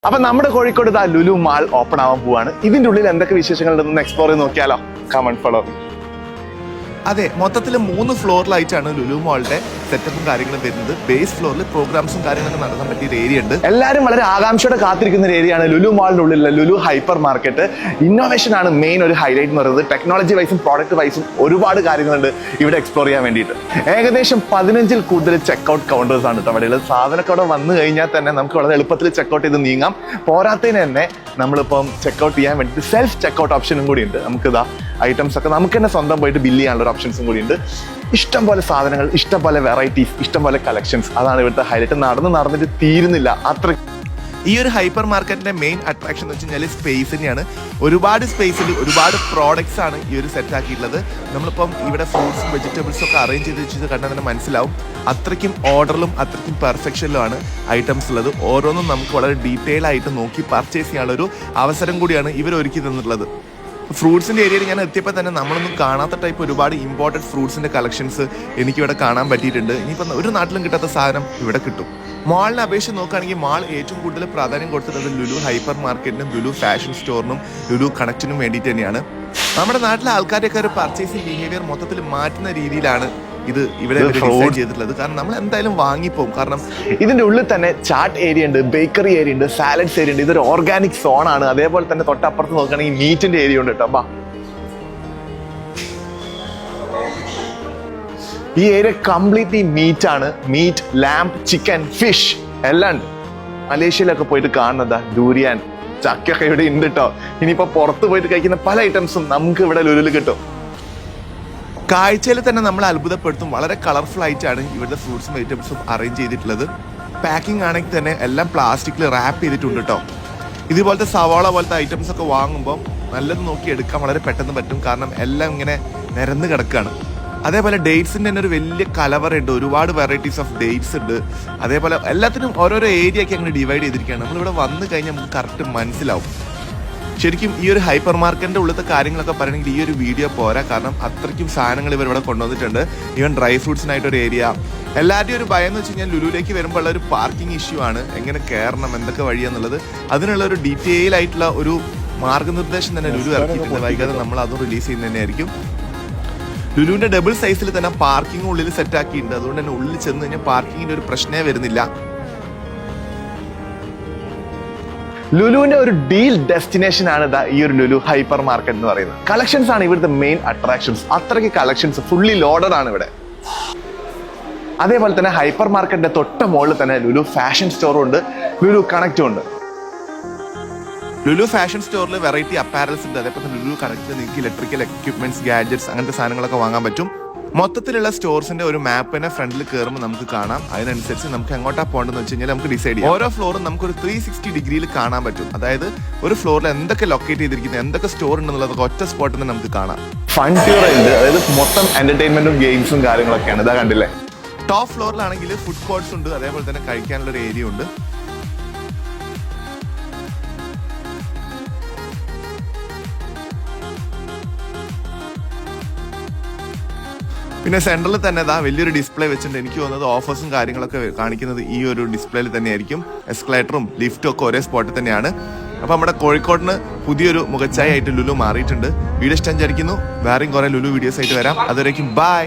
അപ്പൊ നമ്മുടെ Kozhikode Lulu mall open ആവാൻ പോവാണ്. ഇതിന്റെ ഉള്ളിൽ എന്തൊക്കെ വിശേഷങ്ങളുണ്ടെന്ന് എക്സ്പ്ലോർ ചെയ്ത് നോക്കിയാലോ? Come on follow. അതെ, മൊത്തത്തിൽ 3 ഫ്ലോറിലായിട്ടാണ് ലുലു മാളിന്റെ സെറ്റപ്പും കാര്യങ്ങളും വരുന്നത്. ബേസ് ഫ്ലോറിൽ പ്രോഗ്രാംസും കാര്യങ്ങളൊക്കെ നടത്താൻ പറ്റിയ ഒരു ഏരിയ ഉണ്ട്. എല്ലാവരും വളരെ ആകാംക്ഷയോടെ കാത്തിരിക്കുന്ന ഒരു ഏരിയയാണ് ലുലു മാളിന്റെ ഉള്ളിലുള്ള ലുലു ഹൈപ്പർ മാർക്കറ്റ്. ഇന്നോവേഷൻ ആണ് മെയിൻ ഒരു ഹൈലൈറ്റ് എന്ന് പറയുന്നത്. ടെക്നോളജി വൈസും പ്രോഡക്റ്റ് വൈസും ഒരുപാട് കാര്യങ്ങളുണ്ട് ഇവിടെ എക്സ്പ്ലോർ ചെയ്യാൻ വേണ്ടിയിട്ട്. ഏകദേശം 15-ൽ കൂടുതൽ ചെക്ക്ഔട്ട് കൗണ്ടേഴ്സ് ആണ് കേട്ടോ അവിടെ. സാധനമൊക്കെ അവിടെ വന്നു കഴിഞ്ഞാൽ തന്നെ നമുക്ക് വളരെ എളുപ്പത്തിൽ ചെക്ക്ഔട്ട് ചെയ്ത് നീങ്ങാം. പോരാത്തതിന് തന്നെ നമ്മളിപ്പം ചെക്ക്ഔട്ട് ചെയ്യാൻ വേണ്ടിയിട്ട് സെൽഫ് ചെക്ക്ഔട്ട് ഓപ്ഷനും കൂടി ഉണ്ട്. നമുക്കിതാ ഐറ്റംസ് ഒക്കെ നമുക്ക് തന്നെ സ്വന്തം പോയിട്ട് ബില്ല് ചെയ്യാനുള്ള ഓപ്ഷൻസും കൂടി ഉണ്ട്. ഇഷ്ടം പോലെ സാധനങ്ങൾ, ഇഷ്ടം പോലെ വെറൈറ്റീസ്, ഇഷ്ടം പോലെ കളക്ഷൻസ്. അതാണ് ഇവിടുത്തെ ഹൈലൈറ്റ്. നടന്നിട്ട് തീരുന്നില്ല അത്ര. ഈ ഒരു ഹൈപ്പർ മാർക്കറ്റിന്റെ മെയിൻ അട്രാക്ഷൻ എന്ന് വെച്ച് കഴിഞ്ഞാൽ സ്പേസ് തന്നെയാണ്. ഒരുപാട് സ്പേസിൽ ഒരുപാട് പ്രോഡക്ട്സ് ആണ് ഈ ഒരു സെറ്റ് ആക്കിയിട്ടുള്ളത്. നമ്മളിപ്പം ഇവിടെ ഫ്രൂട്ട്സും വെജിറ്റബിൾസും ഒക്കെ അറേഞ്ച് ചെയ്ത് വെച്ചത് കണ്ടാൽ തന്നെ മനസ്സിലാവും. അത്രയ്ക്കും ഓർഡറിലും അത്രയ്ക്കും പെർഫെക്ഷനിലുമാണ് ഐറ്റംസ് ഉള്ളത്. ഓരോന്നും നമുക്ക് വളരെ ഡീറ്റെയിൽ ആയിട്ട് നോക്കി പർച്ചേസ് ചെയ്യാനുള്ള ഒരു അവസരം കൂടിയാണ് ഇവർ ഒരുക്കി തന്നിട്ടുള്ളത്. ഫ്രൂട്ട്സിന്റെ ഏരിയയിൽ ഞാൻ എത്തിയപ്പോൾ തന്നെ നമ്മളൊന്നും കാണാത്ത ടൈപ്പ് ഒരുപാട് ഇമ്പോർട്ടൻറ്റ് ഫ്രൂട്ട്സിന്റെ കളക്ഷൻസ് എനിക്കിവിടെ കാണാൻ പറ്റിയിട്ടുണ്ട്. ഇനിയിപ്പം ഒരു നാട്ടിലും കിട്ടാത്ത സാധനം ഇവിടെ കിട്ടും. മാളിനെ അപേക്ഷിച്ച് നോക്കുകയാണെങ്കിൽ മാൾ ഏറ്റവും കൂടുതൽ പ്രാധാന്യം കൊടുത്തിട്ടുള്ളത് ലുലു ഹൈപ്പർ മാർക്കറ്റിനും ലുലു ഫാഷൻ സ്റ്റോറിനും ലുലു കണക്റ്റിനും വേണ്ടിയിട്ട് തന്നെയാണ്. നമ്മുടെ നാട്ടിലെ ആൾക്കാരൊക്കെ ഒരു പർച്ചേസിംഗ് ബിഹേവിയർ മൊത്തത്തിൽ മാറ്റുന്ന രീതിയിലാണ് ഇത് ഇവിടെ ഡിസൈൻ ചെയ്തിട്ടുള്ളത്. കാരണം നമ്മൾ എന്തായാലും വാങ്ങിപ്പോകും. കാരണം ഇതിന്റെ ഉള്ളിൽ തന്നെ ചാറ്റ് ഏരിയ ഉണ്ട്, ബേക്കറി ഏരിയ ഉണ്ട്, സാലഡ്സ് ഏരിയ ഉണ്ട്. ഇതൊരു ഓർഗാനിക് സോൺ ആണ്. അതേപോലെ തന്നെ തൊട്ടപ്പുറത്ത് നോക്കുകയാണെങ്കിൽ മീറ്റിന്റെ ഏരിയ ഉണ്ട് കേട്ടോ. ഈ ഏരിയ കംപ്ലീറ്റ്ലി മീറ്റ് ആണ്. മീറ്റ്, ലാംബ്, ചിക്കൻ, ഫിഷ് എല്ലാം ഉണ്ട്. മലേഷ്യയിലൊക്കെ പോയിട്ട് കാണുന്നതാ ഡൂരിയാൻ, ചക്കൊക്കെ ഇവിടെ ഉണ്ട് കേട്ടോ. ഇനിയിപ്പോ പുറത്ത് പോയിട്ട് കഴിക്കുന്ന പല ഐറ്റംസും നമുക്ക് ഇവിടെ ലുലുവിൽ കിട്ടും. കാഴ്ചയിൽ തന്നെ നമ്മൾ അത്ഭുതപ്പെടുത്തും. വളരെ കളർഫുൾ ആയിട്ടാണ് ഇവിടുത്തെ ഫ്രൂട്ട്സും വെജിറ്റബിൾസും അറേഞ്ച് ചെയ്തിട്ടുള്ളത്. പാക്കിംഗ് ആണെങ്കിൽ തന്നെ എല്ലാം പ്ലാസ്റ്റിക്കിൽ റാപ്പ് ചെയ്തിട്ടുണ്ട് കേട്ടോ. ഇതുപോലത്തെ സവാള പോലത്തെ ഐറ്റംസ് ഒക്കെ വാങ്ങുമ്പോൾ നല്ലത് നോക്കി എടുക്കാൻ വളരെ പെട്ടെന്ന് പറ്റും. കാരണം എല്ലാം ഇങ്ങനെ നിരന്ന് കിടക്കുകയാണ്. അതേപോലെ ഡേറ്റ്സിൻ്റെ തന്നെ ഒരു വലിയ കലവറയുണ്ട്. ഒരുപാട് വെറൈറ്റീസ് ഓഫ് ഡേറ്റ്സ് ഉണ്ട്. അതേപോലെ എല്ലാത്തിനും ഓരോരോ ഏരിയ ഒക്കെ അങ്ങനെ ഡിവൈഡ് ചെയ്തിരിക്കുകയാണ്. നമ്മളിവിടെ വന്നു കഴിഞ്ഞാൽ നമുക്ക് കറക്റ്റ് മനസ്സിലാവും. ശരിക്കും ഈ ഒരു ഹൈപ്പർ മാർക്കറ്റിന്റെ ഉള്ളത്തെ കാര്യങ്ങളൊക്കെ പറയണമെങ്കിൽ ഈ ഒരു വീഡിയോ പോരാ. കാരണം അത്രയ്ക്കും സാധനങ്ങൾ ഇവർ ഇവിടെ കൊണ്ടുവന്നിട്ടുണ്ട്. ഈവൻ ഡ്രൈ ഫ്രൂട്ട്സിനായിട്ടൊരു ഏരിയ. എല്ലാവരുടെയും ഒരു ഭയം എന്ന് വെച്ച് കഴിഞ്ഞാൽ ലുലുവിലേക്ക് വരുമ്പോൾ ഒരു പാർക്കിംഗ് ഇഷ്യൂ ആണ്. എങ്ങനെ കയറണം, എന്തൊക്കെ വഴിയാന്നുള്ളത്, അതിനുള്ള ഒരു ഡീറ്റെയിൽ ആയിട്ടുള്ള ഒരു മാർഗനിർദ്ദേശം തന്നെ ലുലു ഇറക്കിയിട്ടുണ്ട്. വൈകാതെ നമ്മൾ അതും റിലീസ് ചെയ്യുന്നത് തന്നെയായിരിക്കും. ലുലുവിന്റെ ഡബിൾ സൈസിൽ തന്നെ പാർക്കിംഗ് ഉള്ളിൽ സെറ്റ് ആക്കിയിട്ടുണ്ട്. അതുകൊണ്ട് തന്നെ ഉള്ളിൽ ചെന്ന് കഴിഞ്ഞാൽ പാർക്കിങ്ങിന്റെ ഒരു പ്രശ്നമേ വരുന്നില്ല. ലുലുവിന്റെ ഒരു ഡീൽ ഡെസ്റ്റിനേഷൻ ആണ് ഈ ഒരു ലുലു ഹൈപ്പർ മാർക്കറ്റ് എന്ന് പറയുന്നത്. കളക്ഷൻസ് ആണ് ഇവിടുത്തെ മെയിൻ അട്രാക്ഷൻസ്. അത്രയ്ക്ക് കളക്ഷൻസ്, ഫുള്ളി ലോഡഡ് ആണ് ഇവിടെ. അതേപോലെ തന്നെ ഹൈപ്പർ മാർക്കറ്റിന്റെ തൊട്ട മുകളിൽ തന്നെ ലുലു ഫാഷൻ സ്റ്റോറും ഉണ്ട്, ലുലു കണക്റ്റും ഉണ്ട്. ലുലു ഫാഷൻ സ്റ്റോറിൽ വെറൈറ്റി അപ്പാരൽസ് ഉണ്ട്. അതേപോലെ ലുലു കണക്റ്റിൽ നിങ്ങൾക്ക് ഇലക്ട്രിക്കൽ എക്യുപ്മെന്റ്സ്, ഗാഡ്ജറ്റ്സ്, അങ്ങനത്തെ സാധനങ്ങളൊക്കെ വാങ്ങാൻ പറ്റും. മൊത്തത്തിലുള്ള സ്റ്റോർസിന്റെ ഒരു മാപ്പിനെ ഫ്രണ്ടിൽ കയറുമ്പോൾ നമുക്ക് കാണാം. അതിനനുസരിച്ച് നമുക്ക് എങ്ങോട്ടാ പോകേണ്ടതെന്ന് വെച്ച് കഴിഞ്ഞാൽ നമുക്ക് ഡിസൈഡ് ചെയ്യാം. ഓരോ ഫ്ലോറും നമുക്കൊരു 360 ഡിഗ്രിയിൽ കാണാൻ പറ്റും. അതായത് ഒരു ഫ്ലോറിൽ എന്തൊക്കെ ലൊക്കേറ്റ് ചെയ്തിരിക്കുന്നത്, എന്തൊക്കെ സ്റ്റോർ ഉണ്ടെന്നുള്ളതൊക്കെ ഒറ്റ സ്പോട്ടിൽ നിന്ന് നമുക്ക് കാണാം. ഫൺ ടൂർ ഉണ്ട്. അതായത് മൊത്തം എന്റർടൈൻമെന്റും ഗെയിംസും കാര്യങ്ങളൊക്കെയാണ്. ഇതാ കണ്ടില്ലേ. ടോപ്പ് ഫ്ലോറിലാണെങ്കിൽ ഫുഡ് കോർട്ട്സ് ഉണ്ട്. അതേപോലെ തന്നെ കഴിക്കാനുള്ള ഒരു ഏരിയ ഉണ്ട്. പിന്നെ സെൻട്രലിൽ തന്നെ വലിയൊരു ഡിസ്പ്ലേ വെച്ചിട്ടുണ്ട്. എനിക്ക് തോന്നുന്നത് ഓഫേഴ്സും കാര്യങ്ങളൊക്കെ കാണിക്കുന്നത് ഈ ഒരു ഡിസ്പ്ലേയിൽ തന്നെയായിരിക്കും. എസ്കലേറ്ററും ലിഫ്റ്റും ഒക്കെ ഒരേ സ്പോട്ടിൽ തന്നെയാണ്. അപ്പോൾ നമ്മുടെ കോഴിക്കോടിന് പുതിയൊരു മുഖച്ഛായ ആയിട്ട് ലുലു മാറിയിട്ടുണ്ട്. വീഡിയോ ഇഷ്ടം വിചാരിക്കുന്നു. വേറെയും കുറേ ലുലു വീഡിയോസ് ആയിട്ട് വരാം. അതുവരേക്കും ബൈ.